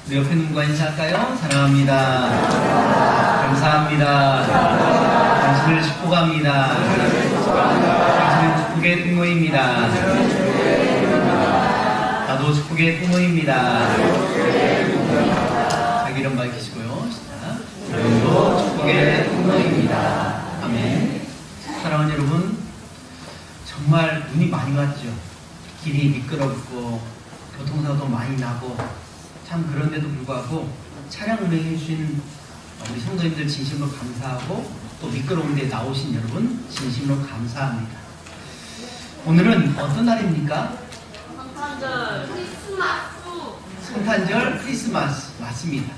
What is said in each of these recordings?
우리 옆에 누군가 인사할까요? 사랑합니다. 감사합니다. 당신을 축복합니다. 당신은 축복의 부모입니다. 나도 축복의 부모입니다. 자기 이름 밝히시고요. 여러분도 축복의 부모입니다. 아멘. 사랑하는 여러분, 정말 눈이 많이 왔죠. 길이 미끄럽고 교통사고도 많이 나고 참 그런데도 불구하고 차량 운행해 주신 우리 성도님들 진심으로 감사하고 또 미끄러운 데 나오신 여러분 진심으로 감사합니다. 오늘은 어떤 날입니까? 성탄절 크리스마스. 성탄절 크리스마스 맞습니다.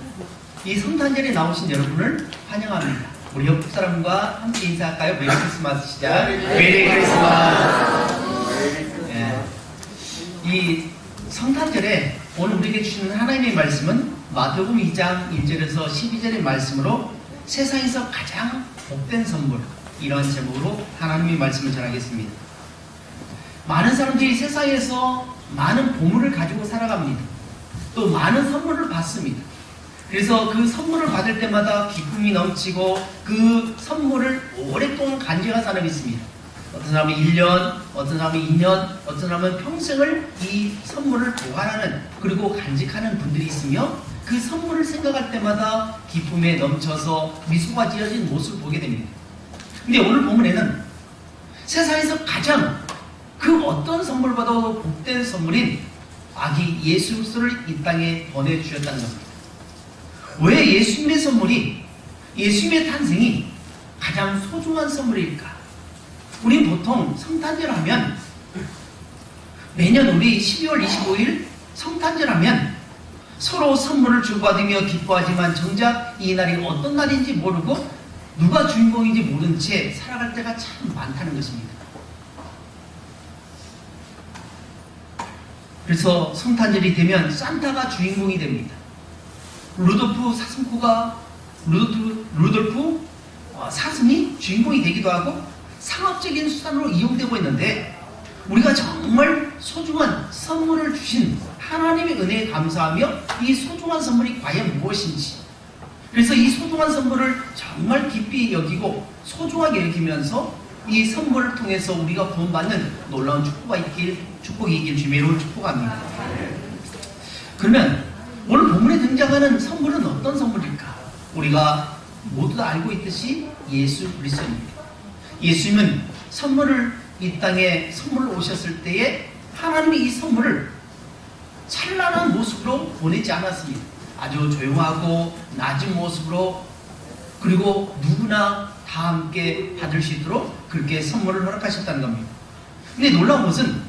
이 성탄절에 나오신 여러분을 환영합니다. 우리 옆 사람과 함께 인사할까요? 메리 크리스마스 시작. 메리 크리스마스. 예. 이 성탄절에 오늘 우리에게 주시는 하나님의 말씀은 마태복음 2장 1절에서 12절의 말씀으로 세상에서 가장 복된 선물, 이런 제목으로 하나님의 말씀을 전하겠습니다. 많은 사람들이 세상에서 많은 보물을 가지고 살아갑니다. 또 많은 선물을 받습니다. 그래서 그 선물을 받을 때마다 기쁨이 넘치고 그 선물을 오랫동안 간직한 사람이 있습니다. 어떤 사람은 1년, 어떤 사람은 2년, 어떤 사람은 평생을 이 선물을 보관하는, 그리고 간직하는 분들이 있으며 그 선물을 생각할 때마다 기쁨에 넘쳐서 미소가 지어진 모습을 보게 됩니다. 근데 오늘 본문에는 세상에서 가장 그 어떤 선물보다도 복된 선물인 아기 예수 그리스도를 이 땅에 보내주셨다는 겁니다. 왜 예수님의 선물이, 예수님의 탄생이 가장 소중한 선물일까? 우린 보통 성탄절 하면, 매년 우리 12월 25일 성탄절 하면 서로 선물을 주고받으며 기뻐하지만 정작 이 날이 어떤 날인지 모르고 누가 주인공인지 모른 채 살아갈 때가 참 많다는 것입니다. 그래서 성탄절이 되면 산타가 주인공이 됩니다. 루돌프 사슴이 주인공이 되기도 하고 상업적인 수단으로 이용되고 있는데, 우리가 정말 소중한 선물을 주신 하나님의 은혜에 감사하며 이 소중한 선물이 과연 무엇인지, 그래서 이 소중한 선물을 정말 깊이 여기고 소중하게 여기면서 이 선물을 통해서 우리가 구원받는 놀라운 축복이 있길 주님으로 축복합니다. 그러면 오늘 본문에 등장하는 선물은 어떤 선물일까? 우리가 모두 다 알고 있듯이 예수 그리스도입니다. 예수님은 이 땅에 선물로 오셨을 때에 하나님이 이 선물을 찬란한 모습으로 보내지 않았습니다. 아주 조용하고 낮은 모습으로, 그리고 누구나 다 함께 받을 수 있도록 그렇게 선물을 허락하셨다는 겁니다. 근데 놀라운 것은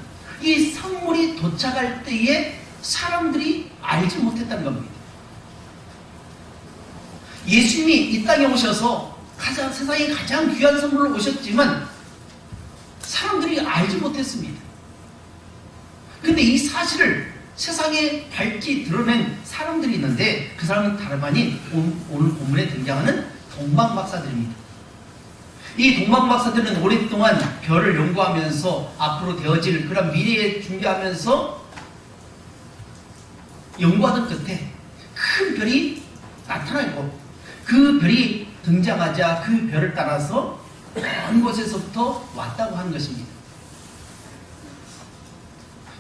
이 선물이 도착할 때에 사람들이 알지 못했다는 겁니다. 예수님이 이 땅에 오셔서 세상에 가장 귀한 선물로 오셨지만 사람들이 알지 못했습니다. 근데 이 사실을 세상에 밝히 드러낸 사람들이 있는데, 그 사람은 다름 아닌 오늘 본문에 등장하는 동방박사들입니다. 이 동방박사들은 오랫동안 별을 연구하면서 앞으로 되어질 그런 미래에 준비하면서 연구하던 끝에 큰 별이 나타나고, 그 별이 등장하자 그 별을 따라서 먼 곳에서부터 왔다고 하는 것입니다.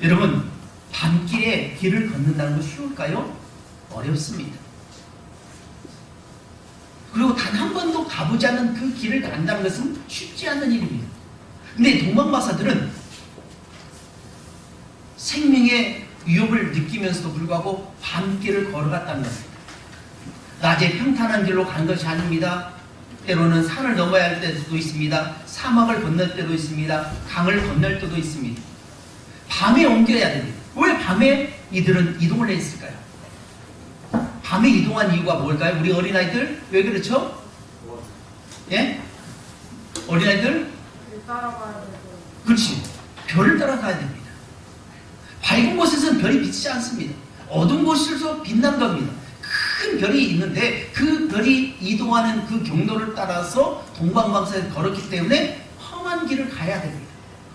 여러분, 밤길에 길을 걷는다는 거 쉬울까요? 어렵습니다. 그리고 단 한 번도 가보지 않는 그 길을 간다는 것은 쉽지 않은 일입니다. 근데 동방박사들은 생명의 위협을 느끼면서도 불구하고 밤길을 걸어갔다는 겁니다. 낮에 평탄한 길로 간 것이 아닙니다. 때로는 산을 넘어야 할 때도 있습니다. 사막을 건널 때도 있습니다. 강을 건널 때도 있습니다. 밤에 옮겨야 됩니다. 왜 밤에 이들은 이동을 했을까요? 밤에 이동한 이유가 뭘까요? 우리 어린아이들 왜 그렇죠? 예? 어린아이들? 따라가야 되고. 그렇지. 별을 따라가야 됩니다. 밝은 곳에서는 별이 비치지 않습니다. 어두운 곳에서 빛난 겁니다. 큰 별이 있는데 그 별이 이동하는 그 경로를 따라서 동방박사에 걸었기 때문에 험한 길을 가야 됩니다.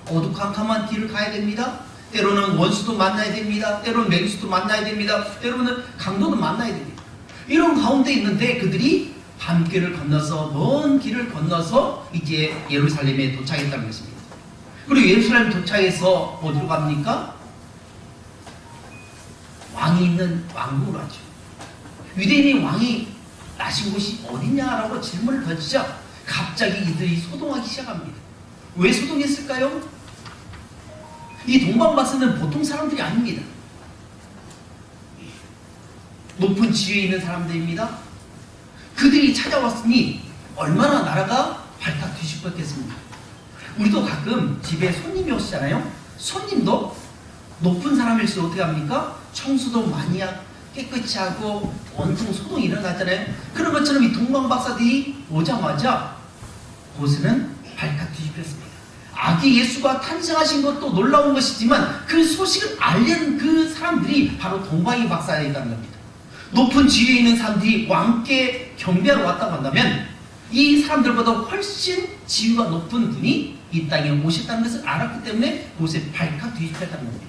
어두컴컴한 길을 가야 됩니다. 때로는 원수도 만나야 됩니다. 때로는 맹수도 만나야 됩니다. 때로는 강도도 만나야 됩니다. 이런 가운데 있는데 그들이 밤길을 건너서 먼 길을 건너서 이제 예루살렘에 도착했다는 것입니다. 그리고 예루살렘 도착해서 어디로 갑니까? 왕이 있는 왕궁으로 하죠. 유대인이 왕이 나신 곳이 어디냐라고 질문을 던지자 갑자기 이들이 소동하기 시작합니다. 왜 소동했을까요? 이 동방박사는 보통 사람들이 아닙니다. 높은 지위에 있는 사람들입니다. 그들이 찾아왔으니 얼마나 나라가 발칵 뒤집혔겠습니까? 우리도 가끔 집에 손님이 오시잖아요. 손님도 높은 사람일수록 어떻게 합니까? 청소도 많이 깨끗이 하고 온통 소동이 일어나잖아요. 그런 것처럼 이 동방박사들이 오자마자 곳은 발칵 뒤집혔습니다. 아기 예수가 탄생하신 것도 놀라운 것이지만 그 소식을 알리는 그 사람들이 바로 동방이 박사였다는 겁니다. 높은 지위에 있는 사람들이 왕께 경배하러 왔다고 한다면 이 사람들보다 훨씬 지위가 높은 분이 이 땅에 오셨다는 것을 알았기 때문에 곳에 발칵 뒤집혔다는 겁니다.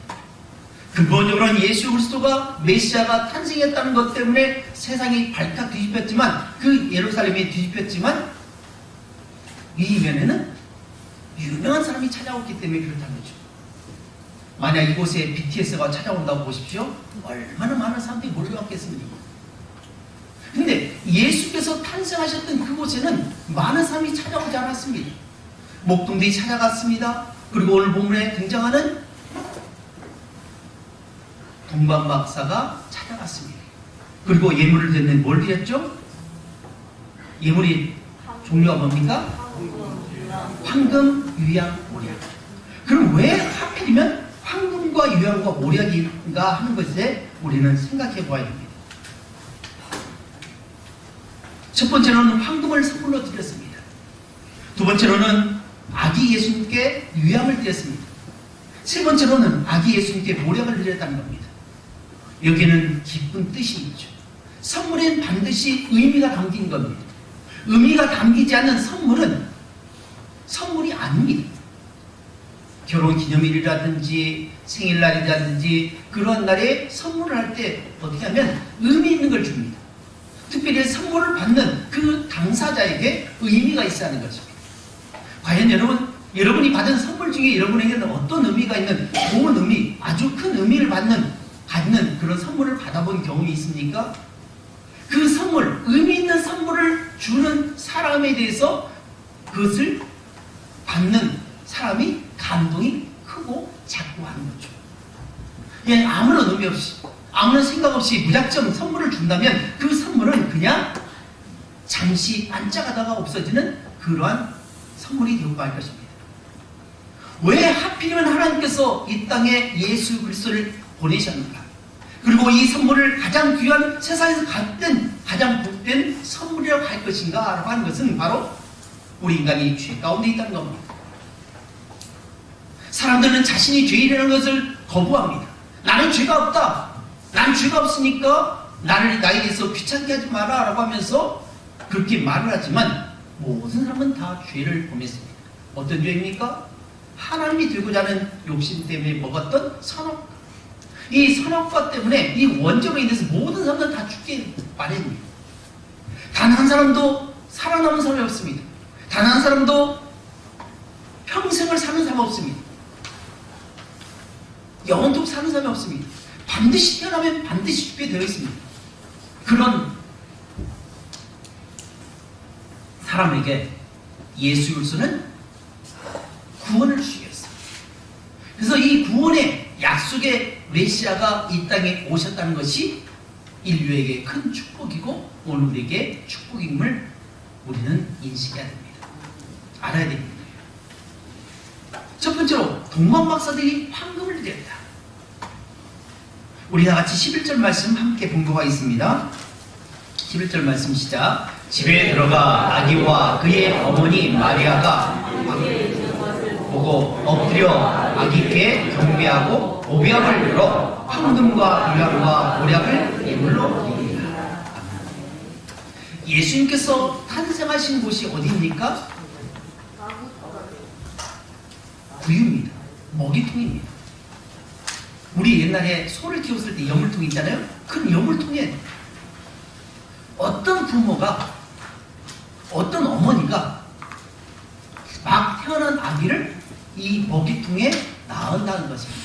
근본적으로는 예수 그리스도가 메시아가 탄생했다는 것 때문에 세상이 발칵 뒤집혔지만 그 예루살렘이 뒤집혔지만 이 이면에는 유명한 사람이 찾아왔기 때문에 그렇다는 거죠. 만약 이곳에 BTS가 찾아온다고 보십시오. 얼마나 많은 사람들이 몰려왔겠습니까? 근데 예수께서 탄생하셨던 그곳에는 많은 사람이 찾아오지 않았습니다. 목동들이 찾아갔습니다. 그리고 오늘 본문에 등장하는 동방박사가 찾아갔습니다. 그리고 예물을 드렸는데 뭘 드렸죠? 예물이 종류가 뭡니까? 황금, 유향, 모략. 그럼 왜 하필이면 황금과 유향과 모략인가 하는 것에 우리는 생각해 보아야 됩니다. 첫 번째로는 황금을 선물로 드렸습니다. 두 번째로는 아기 예수님께 유향을 드렸습니다. 세 번째로는 아기 예수님께 모략을 드렸다는 겁니다. 여기는 깊은 뜻이 있죠. 선물엔 반드시 의미가 담긴 겁니다. 의미가 담기지 않는 선물은 선물이 아닙니다. 결혼기념일이라든지 생일날이라든지 그런 날에 선물을 할 때 어떻게 하면 의미 있는 걸 줍니다. 특별히 선물을 받는 그 당사자에게 의미가 있어야 하는 것입니다. 과연 여러분이 받은 선물 중에 여러분에게는 어떤 의미가 있는 좋은 의미, 아주 큰 의미를 갖는 그런 선물을 받아본 경험이 있습니까? 그 선물, 의미 있는 선물을 주는 사람에 대해서 그것을 받는 사람이 감동이 크고 자꾸 하는 거죠. 그냥 아무런 의미 없이, 아무런 생각 없이 무작정 선물을 준다면 그 선물은 그냥 잠시 반짝하다가 없어지는 그러한 선물이 되고 말 것입니다. 왜 하필이면 하나님께서 이 땅에 예수 그리스도를 보내셨는가? 그리고 이 선물을 가장 귀한 세상에서 가장 복된 선물이라고 할 것인가? 라고 하는 것은 바로 우리 인간이 죄 가운데 있다는 겁니다. 사람들은 자신이 죄인이라는 것을 거부합니다. 나는 죄가 없다. 난 죄가 없으니까 나에 대해서 귀찮게 하지 마라 라고 하면서 그렇게 말을 하지만 모든 사람은 다 죄를 범했습니다. 어떤 죄입니까? 하나님이 되고자 하는 욕심 때문에 먹었던 선악과. 이 선악과 때문에 이 원죄로 인해서 모든 사람들은 다 죽게 마련입니다. 단 한 사람도 살아남은 사람이 없습니다. 단 한 사람도 평생을 사는 사람이 없습니다. 영원토록 사는 사람이 없습니다. 반드시 태어나면 반드시 죽게 되어 있습니다. 그런 사람에게 예수 그리스도는 구원을 주시겠어요. 그래서 이 구원의 약속의 메시아가 이 땅에 오셨다는 것이 인류에게 큰 축복이고 오늘 우리에게 축복임을 우리는 인식해야 됩니다. 알아야 됩니다. 첫 번째로 동방박사들이 황금을 드렸다. 우리 다 같이 11절 말씀 함께 본거가 있습니다. 11절 말씀 시작. 집에 들어가 아기와 그의 어머니 마리아가 보고 엎드려 아기께 경배하고 오병을 열어 황금과 유향과 모략을 예물로 드립니다. 예수님께서 탄생하신 곳이 어디입니까? 구유입니다. 먹이통입니다. 우리 옛날에 소를 키웠을 때 여물통 있잖아요. 그 여물통에 어떤 부모가, 어떤 어머니가 막 태어난 아기를 이 먹이통에 낳은다는 것입니다.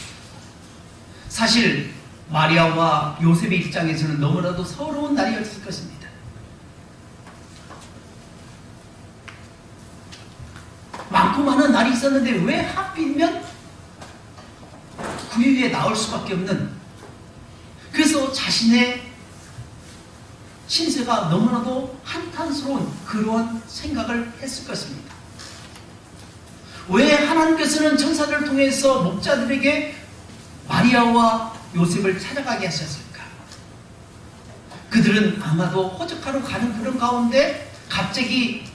사실 마리아와 요셉의 입장에서는 너무나도 서러운 날이었을 것입니다. 많고 많은 날이 있었는데 왜 하필이면 구유에 나올 수밖에 없는, 그래서 자신의 신세가 너무나도 한탄스러운 그러한 생각을 했을 것입니다. 왜 하나님께서는 천사들을 통해서 목자들에게 마리아와 요셉을 찾아가게 하셨을까? 그들은 아마도 호적하러 가는 그런 가운데 갑자기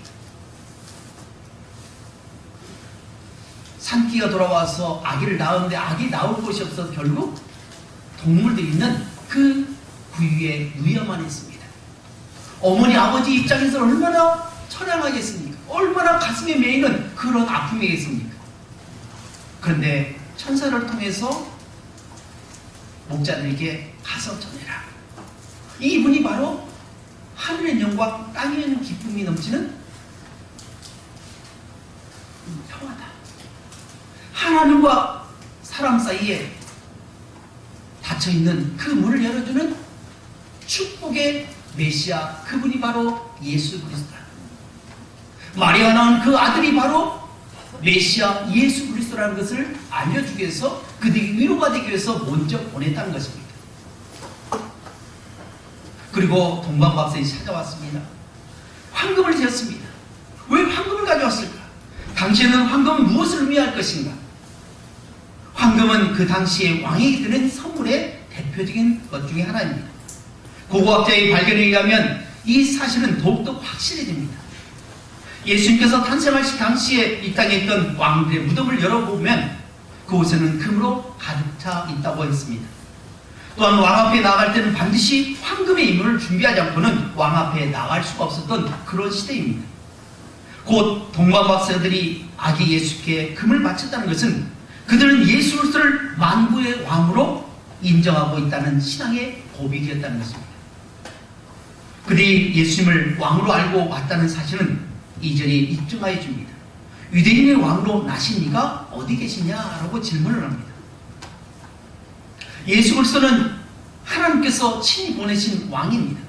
산기가 돌아와서 아기를 낳았는데 아기 낳을 곳이 없어서 결국 동물들이 있는 그 구유에 누워만 했습니다. 어머니 아버지 입장에서 얼마나 처량하겠습니까? 얼마나 가슴에 메이는 그런 아픔이겠습니까? 그런데 천사를 통해서 목자들에게 가서 전해라. 이분이 바로 하늘의 영광, 땅에 있는 기쁨이 넘치는 평화다. 하나님과 사람 사이에 닫혀있는 그 문을 열어주는 축복의 메시아, 그분이 바로 예수 그리스도다. 마리아 낳은 그 아들이 바로 메시아 예수 그리스도라는 것을 알려주기 위해서, 그들이 위로가 되기 위해서 먼저 보냈다는 것입니다. 그리고 동방박사이 찾아왔습니다. 황금을 지었습니다. 왜 황금을 가져왔을까? 당시에는 황금은 무엇을 의미할 것인가? 황금은 그 당시에 왕에게 드는 선물의 대표적인 것 중에 하나입니다. 고고학자의 발견에 의하면 이 사실은 더욱더 확실해집니다. 예수님께서 탄생하실 당시에 이 땅에 있던 왕들의 무덤을 열어보면 그곳에는 금으로 가득 차 있다고 했습니다. 또한 왕 앞에 나갈 때는 반드시 황금의 인물을 준비하지 않고는 왕 앞에 나갈 수가 없었던 그런 시대입니다. 곧 동방박사들이 아기 예수께 금을 바쳤다는 것은 그들은 예수 그리스도를 만국의 왕으로 인정하고 있다는 신앙의 고백이었다는 것입니다. 그들이 예수님을 왕으로 알고 왔다는 사실은 이절이 입증하여 줍니다. 유대인의 왕으로 나신 이가 어디 계시냐라고 질문을 합니다. 예수 그리스도는 하나님께서 친히 보내신 왕입니다.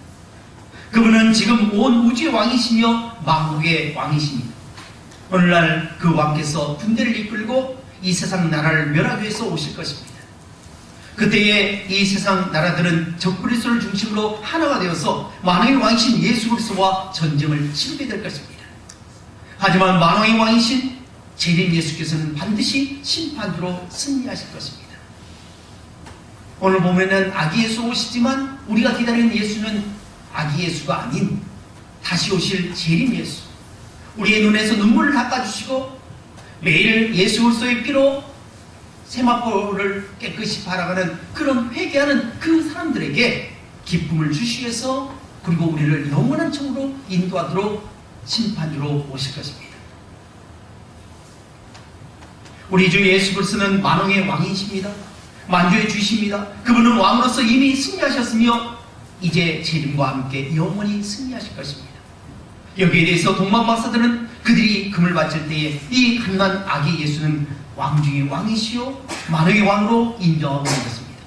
그분은 지금 온 우주의 왕이시며 만국의 왕이십니다. 오늘날 그 왕께서 군대를 이끌고 이 세상 나라를 멸하기 위해서 오실 것입니다. 그때에 이 세상 나라들은 적 그리스도를 중심으로 하나가 되어서 만왕의 왕이신 예수 그리스도와 전쟁을 치르게 될 것입니다. 하지만 만왕의 왕이신 재림 예수께서는 반드시 심판으로 승리하실 것입니다. 오늘 보면은 아기 예수 오시지만 우리가 기다리는 예수는 아기 예수가 아닌 다시 오실 재림 예수, 우리의 눈에서 눈물을 닦아주시고 매일 예수 그리스도의 피로 세마포를 깨끗이 바라가는 그런 회개하는 그 사람들에게 기쁨을 주시기 위해서, 그리고 우리를 영원한 청으로 인도하도록 심판주로 오실 것입니다. 우리 주 예수 그리스도는 만왕의 왕이십니다. 만주의 주이십니다. 그분은 왕으로서 이미 승리하셨으며 이제 재림과 함께 영원히 승리하실 것입니다. 여기에 대해서 동방박사들은 그들이 금을 바칠 때에 이 갓난 아기 예수는 왕 중의 왕이시요 만왕의 왕으로 인정하고 있는 것입니다.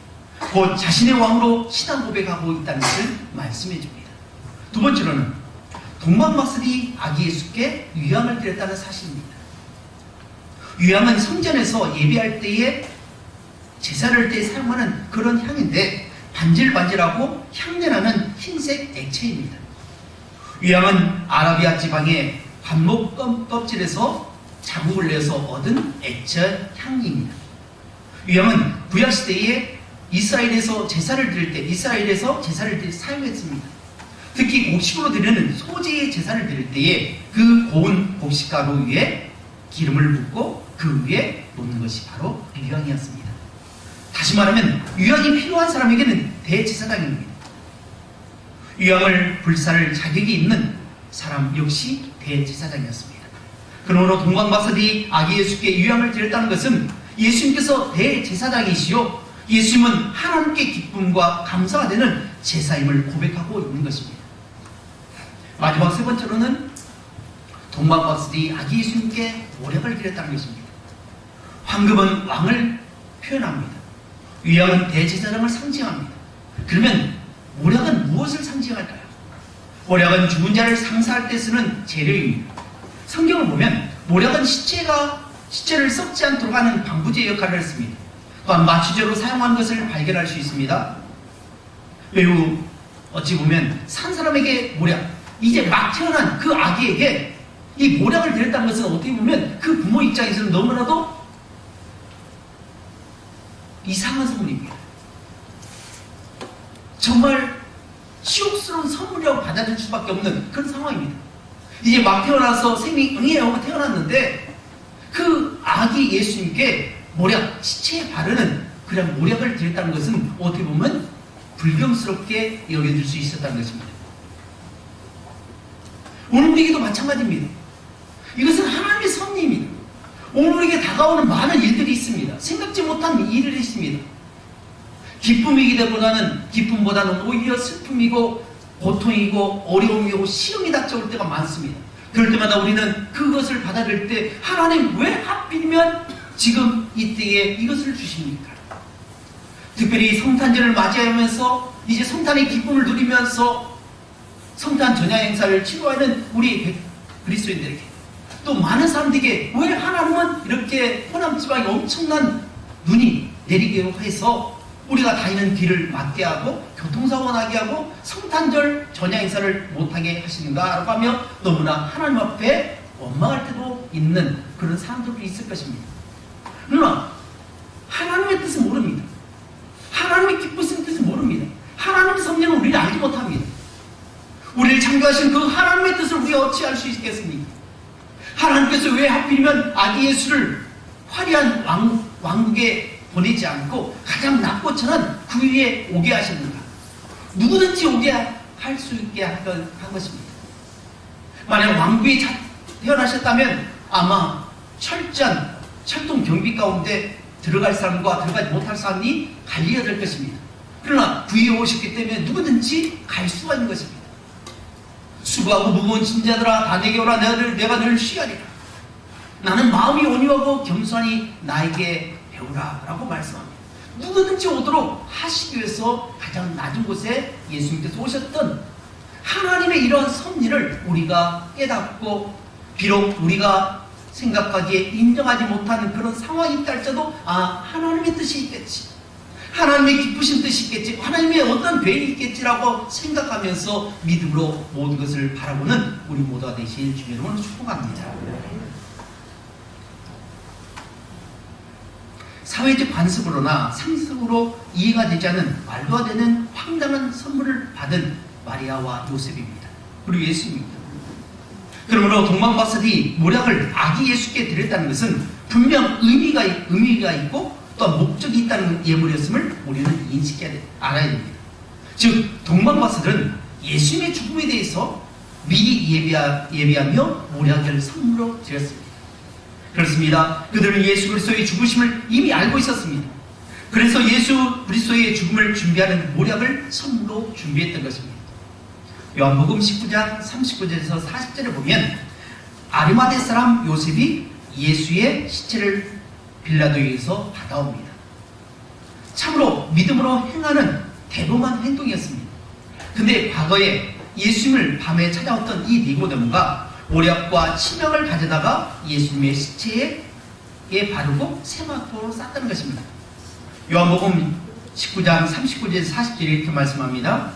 곧 자신의 왕으로 신앙 고백하고 있다는 것을 말씀해 줍니다. 두 번째로는 동방박사들이 아기 예수께 유향을 드렸다는 사실입니다. 유향은 성전에서 예배할 때에 제사를 때 사용하는 그런 향인데 반질반질하고 향내나는 흰색 액체입니다. 유향은 아라비아 지방의 관목 껍질에서 자국을 내서 얻은 액체 향입니다. 유향은 구약시대에 이스라엘에서 제사를 드릴 때 사용했습니다. 특히 곡식으로 드리는 소제의 제사를 드릴 때에 그 고운 곡식가루 위에 기름을 붓고 그 위에 놓는 것이 바로 유향이었습니다. 다시 말하면 유향이 필요한 사람에게는 대제사장입니다. 유향을 불사를 자격이 있는 사람 역시 대제사장이었습니다. 그러므로 동방박사들이 아기 예수께 유향을 드렸다는 것은 예수님께서 대제사장이시요 예수님은 하나님께 기쁨과 감사가 되는 제사임을 고백하고 있는 것입니다. 마지막 세 번째로는 동방박사들이 아기 예수님께 모략을 드렸다는 것입니다. 황금은 왕을 표현합니다. 위약은 대제사장을 상징합니다. 그러면 모략은 무엇을 상징할까요? 모략은 죽은 자를 상사할 때 쓰는 재료입니다. 성경을 보면 모략은 시체를 썩지 않도록 하는 방부제 역할을 했습니다. 또한 마취제로 사용한 것을 발견할 수 있습니다. 매우 어찌 보면 산 사람에게 모략, 이제 막 태어난 그 아기에게 이 모략을 드렸다는 것은 어떻게 보면 그 부모 입장에서는 너무나도 이상한 선물입니다. 정말 치욕스러운 선물이라고 받아들일 수밖에 없는 그런 상황입니다. 이제 막 태어나서 생명이 하고 태어났는데 그 아기 예수님께 모략, 시체에 바르는 그런 모략을 드렸다는 것은 어떻게 보면 불경스럽게 여겨질 수 있었다는 것입니다. 오늘 우리에게도 마찬가지입니다. 이것은 하나님의 섭리입니다. 오늘 우리에게 다가오는 많은 일들이 있습니다. 생각지 못한 일을 했습니다. 기쁨보다는 오히려 슬픔이고 고통이고 어려움이고 시험이 닥쳐올 때가 많습니다. 그럴 때마다 우리는 그것을 받아들일 때 하나님 왜 하필이면 지금 이때에 이것을 주십니까? 특별히 성탄절을 맞이하면서 이제 성탄의 기쁨을 누리면서 성탄 전야 행사를 치루하는 우리 그리스도인들에게 또 많은 사람들에게 왜 하나님은 이렇게 호남지방에 엄청난 눈이 내리게 해서 우리가 다니는 길을 막게 하고 교통사고 나게 하고 성탄절 전야 행사를 못하게 하시는가라고 하며 너무나 하나님 앞에 원망할 때도 있는 그런 사람들이 있을 것입니다. 그러나 하나님의 뜻은 모릅니다. 하나님의 기쁘신 뜻은 모릅니다. 하나님의 섭리는 우리를 알지 못합니다. 우리를 창조하신 그 하나님의 뜻을 우리가 어찌 알 수 있겠습니까? 하나님께서 왜 하필이면 아기 예수를 화려한 왕국에 보내지 않고 가장 낮고 천한 그 위에 오게 하셨는가? 누구든지 오게 할 수 있게 한 것입니다. 만약 왕국에 태어나셨다면 아마 철통 경비 가운데 들어갈 사람과 들어가지 못할 사람이 갈려야 될 것입니다. 그러나 그 위에 오셨기 때문에 누구든지 갈 수가 있는 것입니다. 수고하고 무거운 짐자들아 다 내게 오라 내가 늘 쉬하리라. 나는 마음이 온유하고 겸손하니 나에게 배우라 라고 말씀합니다. 누구든지 오도록 하시기 위해서 가장 낮은 곳에 예수님께서 오셨던 하나님의 이러한 섭리를 우리가 깨닫고 비록 우리가 생각하기에 인정하지 못하는 그런 상황이 있다 할지라도 하나님의 뜻이 있겠지, 하나님의 기쁘신 뜻이 있겠지, 하나님의 어떤 계획이 있겠지라고 생각하면서 믿음으로 모든 것을 바라보는 우리 모두가 되실 주의 이름으로 축복합니다. 사회적 관습으로나 상식으로 이해가 되지 않은 말도 안 되는 황당한 선물을 받은 마리아와 요셉입니다. 그리고 예수입니다. 그러므로 동방박사들이 모략을 아기 예수께 드렸다는 것은 분명 의미가 있고 또 목적이 있다는 예물이었음을 우리는 알아야 됩니다. 즉 동방박사들은 예수님의 죽음에 대해서 미리 예비하며 모략을 선물로 드렸습니다. 그렇습니다. 그들은 예수 그리스도의 죽으심을 이미 알고 있었습니다. 그래서 예수 그리스도의 죽음을 준비하는 모략을 선물로 준비했던 것입니다. 요한복음 19장 39절에서 40절에 보면 아리마대 사람 요셉이 예수의 시체를 빌라도에게서 받아옵니다. 참으로 믿음으로 행하는 대범한 행동이었습니다. 근데 과거에 예수님을 밤에 찾아왔던 이 니고데모가 모략과 치명을 가져다가 예수님의 시체에 바르고 세마포로 쌌다는 것입니다. 요한복음 19장 39절에서 40절에 이렇게 말씀합니다.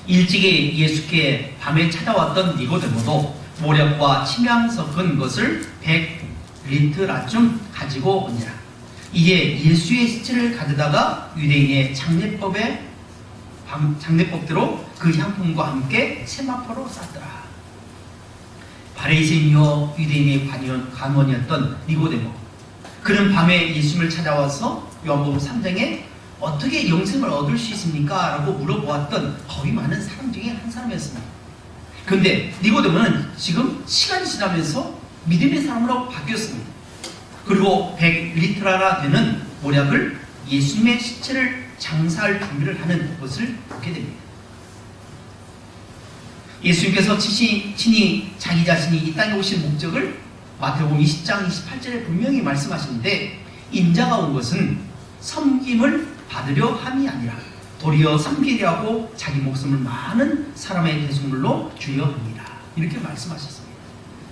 일찍이 예수께 밤에 찾아왔던 니고데모도 모략과 침향 섞은 것을 100리터라쯤 가지고 오니라. 이에 예수의 시체를 가져다가 유대인의 장례법대로 그 향품과 함께 세마포로 쌌더라. 바리새인이요 유대인의 관원이었던 니고데모, 그는 밤에 예수님을 찾아와서 요한복음 3장에 어떻게 영생을 얻을 수 있습니까? 라고 물어보았던 거의 많은 사람 중에 한 사람이었습니다. 그런데 니고데모는 지금 시간이 지나면서 믿음의 사람으로 바뀌었습니다. 그리고 100리터나 되는 모략을 예수님의 시체를 장사할 준비를 하는 것을 보게 됩니다. 예수님께서 친히 자기 자신이 이 땅에 오신 목적을 마태복음 20장 28절에 분명히 말씀하시는데, 인자가 온 것은 섬김을 받으려 함이 아니라 도리어 섬기려 하고 자기 목숨을 많은 사람의 대속물로 주려 합니다. 이렇게 말씀하셨습니다.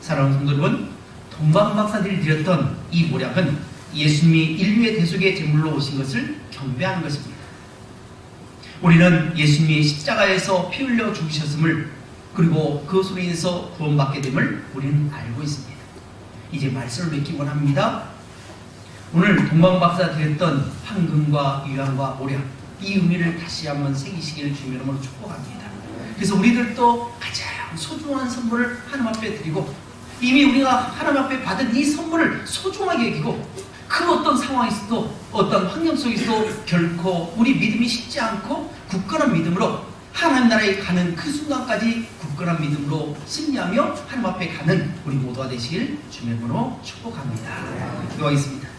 사랑하는 성도 여러분, 동방박사들이 드렸던 이 모략은 예수님이 인류의 대속의 제물로 오신 것을 경배하는 것입니다. 우리는 예수님이 십자가에서 피 흘려 죽으셨음을, 그리고 그것으로 인해서 구원받게 됨을 우리는 알고 있습니다. 이제 말씀을 맺기 원합니다. 오늘 동방박사 드렸던 황금과 유황과 모략, 이 의미를 다시 한번 새기시기를 주님의 이름으로 축복합니다. 그래서 우리들도 가장 소중한 선물을 하나님 앞에 드리고, 이미 우리가 하나님 앞에 받은 이 선물을 소중하게 여기고, 그 어떤 상황에서도 어떤 환경 속에서도 결코 우리 믿음이 식지 않고 굳건한 믿음으로 하나님 나라에 가는 그 순간까지 굳건한 믿음으로 승리하며 하나님 앞에 가는 우리 모두가 되시길 주님의 이름으로 축복합니다. 기도하겠습니다.